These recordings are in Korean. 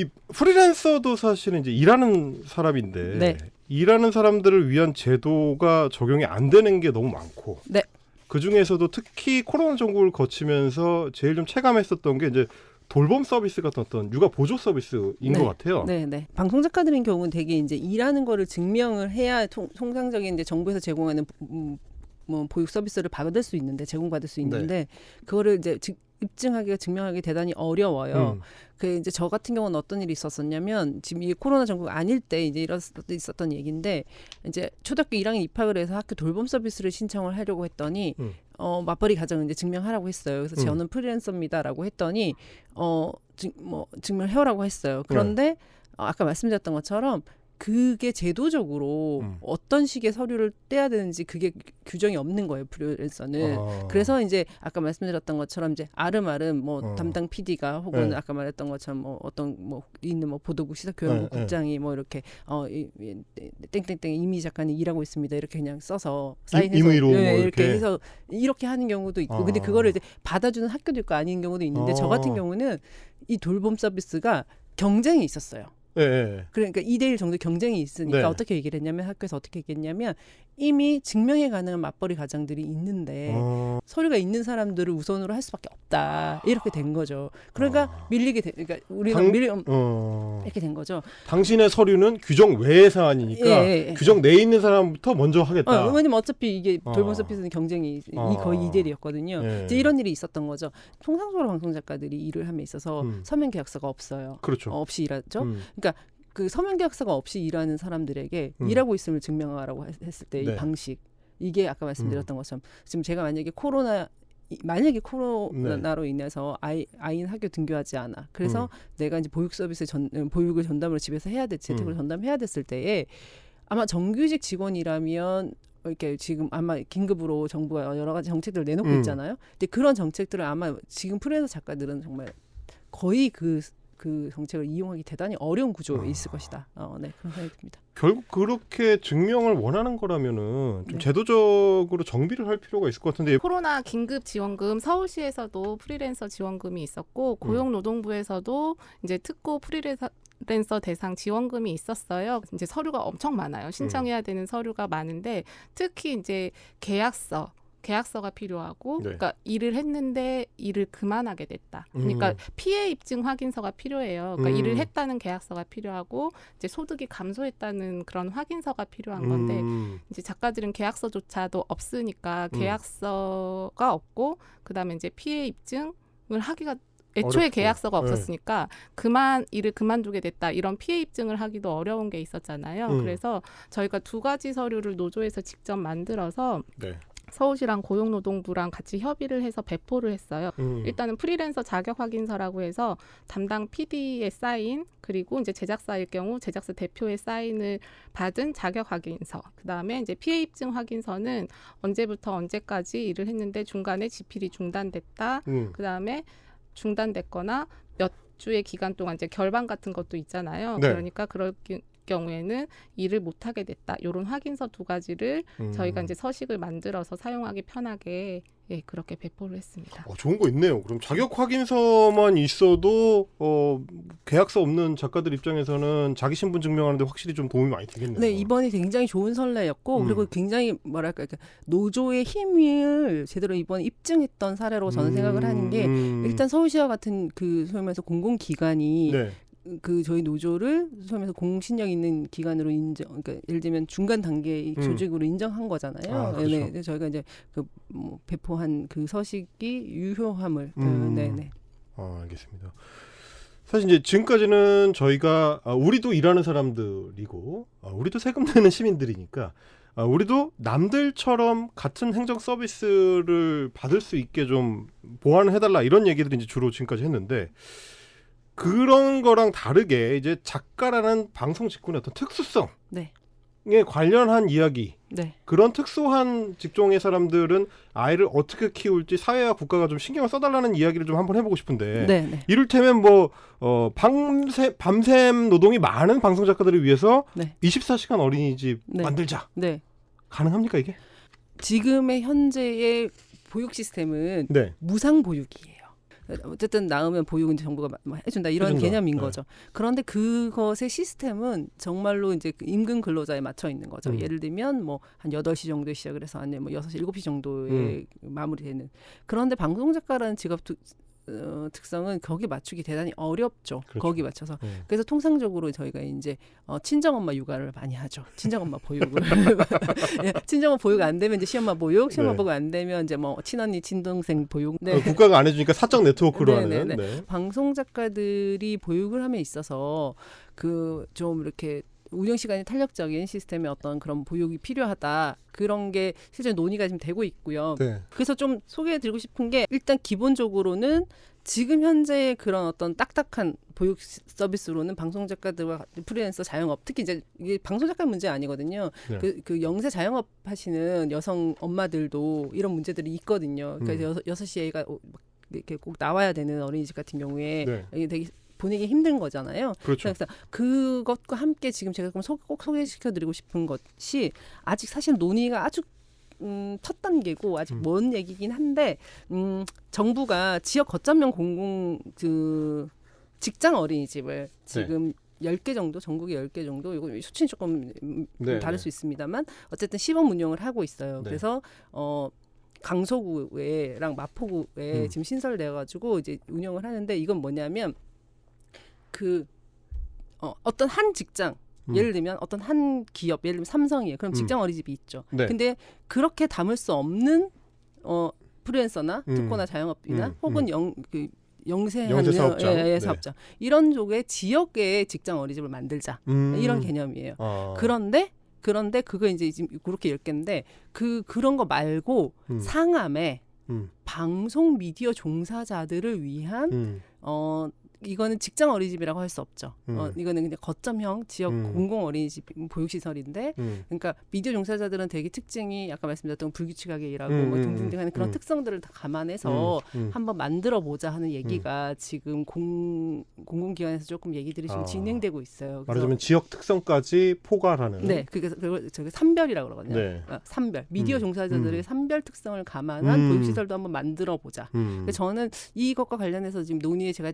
이 프리랜서도 사실은 이제 일하는 사람인데 네. 일하는 사람들을 위한 제도가 적용이 안 되는 게 너무 많고 네. 그 중에서도 특히 코로나 전국을 거치면서 제일 좀 체감했었던 게 이제 돌봄 서비스 같은 어떤 육아 보조 서비스인 네. 것 같아요. 네, 네. 방송 작가들인 경우는 되게 이제 일하는 거를 증명을 해야 통상적인 이제 정부에서 제공하는 뭐 보육 서비스를 받을 수 있는데 제공받을 수 있는데 그거를 이제 입증하기가 증명하기 대단히 어려워요. 그 이제 저 같은 경우는 어떤 일이 있었었냐면 지금 이 코로나 전국 아닐 때 이제 있었던 얘기인데 이제 초등학교 1학년 입학을 해서 학교 돌봄 서비스를 신청을 하려고 했더니 맞벌이 가정을 이제 증명하라고 했어요. 그래서 저는 프리랜서입니다라고 했더니 증명을 해오라고 했어요. 그런데 아까 말씀드렸던 것처럼 그게 제도적으로 어떤 식의 서류를 떼야 되는지 그게 규정이 없는 거예요, 프리랜서는. 그래서 이제 아까 말씀드렸던 것처럼 이제 아름아름 뭐 담당 PD가 혹은 아까 말했던 것처럼 뭐 어떤 뭐 있는 뭐 보도국 시사교양국 국장이 뭐 이렇게 땡땡땡 이미 작가님 일하고 있습니다. 이렇게 그냥 써서 사인해서 임의로 뭐 이렇게 해서 이렇게 하는 경우도 있고, 근데 그거를 이제 받아주는 학교도 있고 아닌 경우도 있는데 저 같은 경우는 이 돌봄 서비스가 경쟁이 있었어요. 네. 그러니까 2대1 정도 경쟁이 있으니까 네. 어떻게 얘기를 했냐면 학교에서 어떻게 얘기했냐면 이미 증명이 가능한 맞벌이 가정들이 있는데 서류가 있는 사람들을 우선으로 할 수밖에 없다. 이렇게 된 거죠. 그러니까 밀리게 그러니까 우리가 이렇게 된 거죠. 당신의 서류는 규정 외의 사안이니까 규정 내에 있는 사람부터 먼저 하겠다. 왜냐면 어차피 이게 돌봄 서비스는 경쟁이 거의 2대1이었거든요. 이제 이런 일이 있었던 거죠. 통상적으로 방송 작가들이 일을 함에 있어서 서면 계약서가 없어요. 그렇죠. 없이 일하죠. 그러니까 그 서면 계약서가 없이 일하는 사람들에게 일하고 있음을 증명하라고 했을 때 이 방식, 이게 아까 말씀드렸던 것처럼 지금 제가 만약에 코로나로 인해서 아이는 학교 등교하지 않아. 그래서 내가 이제 보육을 전담으로 집에서 해야 돼, 재택으로 전담해야 됐을 때에 아마 정규직 직원이라면 이렇게 지금 아마 긴급으로 정부가 여러 가지 정책들을 내놓고 있잖아요. 근데 그런 정책들을 아마 지금 프리랜서 작가들은 정말 거의 그 정책을 이용하기 대단히 어려운 구조에 있을 것이다. 네, 그런 생각이 듭니다. 결국 그렇게 증명을 원하는 거라면은 좀 제도적으로 정비를 할 필요가 있을 것 같은데. 코로나 긴급 지원금 서울시에서도 프리랜서 지원금이 있었고 고용노동부에서도 이제 특고 프리랜서 대상 지원금이 있었어요. 이제 서류가 엄청 많아요. 신청해야 되는 서류가 많은데 특히 이제 계약서가 필요하고, 그러니까 일을 했는데 일을 그만하게 됐다. 그러니까 피해 입증 확인서가 필요해요. 그러니까 일을 했다는 계약서가 필요하고, 이제 소득이 감소했다는 그런 확인서가 필요한 건데, 이제 작가들은 계약서조차도 없으니까 계약서가 없고, 그 다음에 이제 피해 입증을 하기가 애초에 어렵고. 계약서가 없었으니까 일을 그만두게 됐다. 이런 피해 입증을 하기도 어려운 게 있었잖아요. 그래서 저희가 2가지 서류를 노조에서 직접 만들어서 서울시랑 고용노동부랑 같이 협의를 해서 배포를 했어요. 일단은 프리랜서 자격 확인서라고 해서 담당 PD의 사인, 그리고 이제 제작사일 경우 제작사 대표의 사인을 받은 자격 확인서. 그다음에 이제 피해 입증 확인서는 언제부터 언제까지 일을 했는데 중간에 지필이 중단됐다. 그다음에 중단됐거나 몇 주의 기간 동안 이제 결방 같은 것도 있잖아요. 그러니까 그럴 경우에는 일을 못하게 됐다. 이런 확인서 2가지를 저희가 이제 서식을 만들어서 사용하기 편하게 그렇게 배포를 했습니다. 좋은 거 있네요. 그럼 자격 확인서만 있어도 계약서 없는 작가들 입장에서는 자기 신분 증명하는데 확실히 좀 도움이 많이 되겠네요. 네, 이번이 굉장히 좋은 선례였고 그리고 굉장히 뭐랄까 노조의 힘을 제대로 이번에 입증했던 사례로 저는 생각을 하는 게 일단 서울시와 같은 그 소위 말해서 공공기관이 그 저희 노조를 소위 말해서 공신력 있는 기관으로 그러니까 예를 들면 중간 단계의 조직으로 인정한 거잖아요. 그렇죠. 네, 저희가 이제 배포한 그 서식이 유효함을 네네. 알겠습니다. 사실 이제 지금까지는 저희가 우리도 일하는 사람들이고 우리도 세금 내는 시민들이니까 우리도 남들처럼 같은 행정 서비스를 받을 수 있게 좀 보완을 해달라 이런 얘기들을 이제 주로 지금까지 했는데. 그런 거랑 다르게 이제 작가라는 방송 직군의 어떤 특수성에 관련한 이야기, 그런 특수한 직종의 사람들은 아이를 어떻게 키울지 사회와 국가가 좀 신경을 써달라는 이야기를 좀 한번 해보고 싶은데 이를테면 밤샘 노동이 많은 방송 작가들을 위해서 24시간 어린이집 만들자. 가능합니까 이게? 지금의 현재의 보육 시스템은 무상 보육이에요. 어쨌든 낳으면 보육은 정부가 해준다 이런 해준다. 개념인 네. 거죠. 그런데 그것의 시스템은 정말로 이제 그 임금 근로자에 맞춰 있는 거죠. 예를 들면 뭐 한 8시 정도에 시작을 해서 아니면 뭐 6시, 7시 정도에 마무리되는. 그런데 방송 작가라는 직업 특성은 거기 맞추기 대단히 어렵죠. 그렇죠. 거기 맞춰서. 그래서 통상적으로 저희가 이제 친정엄마 육아를 많이 하죠. 친정엄마 보육을. 예, 친정엄마 보육 안 되면 이제 시엄마 보육, 시엄마 네. 보육 안 되면 이제 뭐 친언니, 친동생 보육. 네. 국가가 안 해주니까 사적 네트워크로 네, 하는. 네, 네. 방송 작가들이 보육을 함에 있어서 그 좀 이렇게 운영 시간이 탄력적인 시스템의 어떤 그런 보육이 필요하다. 그런 게 실제 논의가 지금 되고 있고요. 네. 그래서 좀 소개해드리고 싶은 게 일단 기본적으로는 지금 현재의 그런 어떤 딱딱한 보육 서비스로는 방송 작가들과 프리랜서 자영업 특히 이제 이게 방송 작가 문제 아니거든요. 네. 그 영세 자영업 하시는 여성 엄마들도 이런 문제들이 있거든요. 그래서 6시에 애가 이렇게 꼭 나와야 되는 어린이집 같은 경우에 네. 이게 되게 보내기 힘든 거잖아요. 그렇죠. 그래서 그것과 함께 지금 제가 꼭 소개시켜드리고 싶은 것이 아직 사실 논의가 아주 첫 단계고 아직 먼 얘기긴 한데 정부가 지역 거점형 공공 그 직장 어린이집을 지금 10개 정도, 전국에 10개 정도, 이거 수치는 조금 네, 다를 네. 수 있습니다만 어쨌든 시범 운영을 하고 있어요. 네. 그래서 강서구에랑 마포구에 지금 신설돼가지고 이제 운영을 하는데 이건 뭐냐면 그 어떤 한 직장 예를 들면 어떤 한 기업 예를 들면 삼성이에요. 그럼 직장 어린이집이 있죠. 네. 근데 그렇게 담을 수 없는 프리랜서나 특고나 자영업이나 혹은 영세하는 영세 사업자. 네. 사업자 이런 쪽에 지역의 직장 어린이집을 만들자 이런 개념이에요. 그런데 그거 이제 지금 그렇게 10개인데 그런 거 말고 상암에 방송 미디어 종사자들을 위한 이거는 직장 어린이집이라고 할 수 없죠. 이거는 그냥 거점형 지역 공공 어린이집 보육시설인데, 그러니까 미디어 종사자들은 되게 특징이 아까 말씀드렸던 불규칙하게 일하고 뭐 등등등하는 그런 특성들을 다 감안해서 한번 만들어 보자 하는 얘기가 지금 공공기관에서 조금 얘기들이 지금 진행되고 있어요. 말하자면 지역 특성까지 포괄하는. 네, 그걸 저기 산별이라고 그러거든요. 네. 산별 미디어 종사자들의 산별 특성을 감안한 보육시설도 한번 만들어 보자. 저는 이것과 관련해서 지금 논의에 제가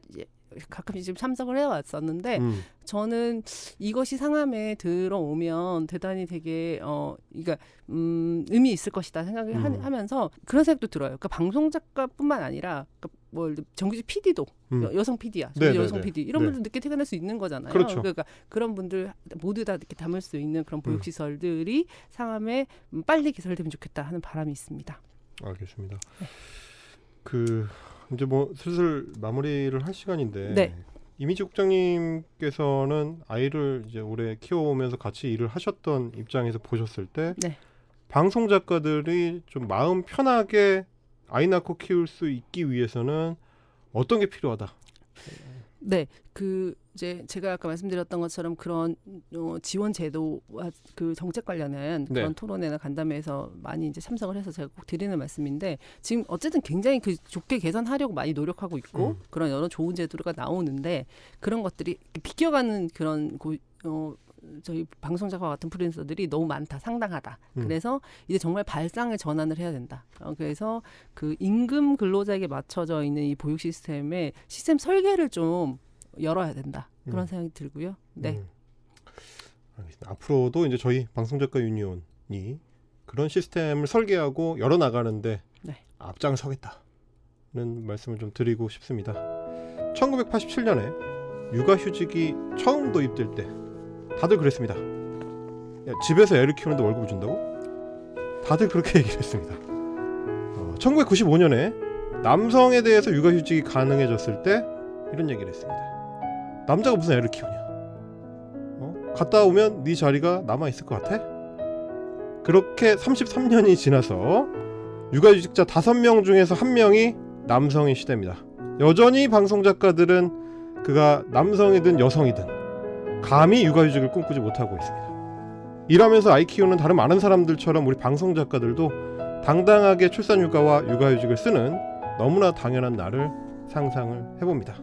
가끔씩 지금 참석을 해왔었는데 저는 이것이 상암에 들어오면 대단히 되게 그러니까 의미 있을 것이다 생각을 하면서 그런 생각도 들어요. 그러니까 방송 작가뿐만 아니라 그러니까 뭐 정규직 PD도 여성 PD야, 여성 PD 이런 분들 늦게 퇴근할 수 있는 거잖아요. 그렇죠. 그러니까 그런 분들 모두 다 이렇게 담을 수 있는 그런 보육시설들이 상암에 빨리 개설되면 좋겠다 하는 바람이 있습니다. 알겠습니다. 그 이제 뭐 슬슬 마무리를 할 시간인데 네. 이미지 국장님께서는 아이를 이제 오래 키워오면서 같이 일을 하셨던 입장에서 보셨을 때 네. 방송 작가들이 좀 마음 편하게 아이 낳고 키울 수 있기 위해서는 어떤 게 필요하다? 네, 이제 제가 아까 말씀드렸던 것처럼 그런 지원 제도와 그 정책 관련한 그런 토론회나 간담회에서 많이 이제 참석을 해서 제가 꼭 드리는 말씀인데 지금 어쨌든 굉장히 그 좋게 개선하려고 많이 노력하고 있고 그런 여러 좋은 제도가 나오는데 그런 것들이 비껴가는 그런 저희 방송작가와 같은 프리랜서들이 너무 많다, 상당하다. 그래서 이제 정말 발상의 전환을 해야 된다. 그래서 그 임금 근로자에게 맞춰져 있는 이 보육 시스템의 시스템 설계를 좀 열어야 된다. 그런 생각이 들고요. 네. 알겠습니다. 앞으로도 이제 저희 방송작가 유니온이 그런 시스템을 설계하고 열어 나가는데 앞장서겠다는 말씀을 좀 드리고 싶습니다. 1987년에 육아휴직이 처음 도입될 때 다들 그랬습니다. 야, 집에서 애를 키우는데 월급을 준다고? 다들 그렇게 얘기를 했습니다. 1995년에 남성에 대해서 육아휴직이 가능해졌을 때 이런 얘기를 했습니다. 남자가 무슨 애를 키우냐? 갔다 오면 네 자리가 남아있을 것 같아? 그렇게 33년이 지나서 육아휴직자 5명 중에서 1명이 남성인 시대입니다. 여전히 방송작가들은 그가 남성이든 여성이든 감히 육아휴직을 꿈꾸지 못하고 있습니다. 일하면서 아이 키우는 다른 많은 사람들처럼 우리 방송작가들도 당당하게 출산휴가와 육아휴직을 쓰는 너무나 당연한 날을 상상을 해봅니다.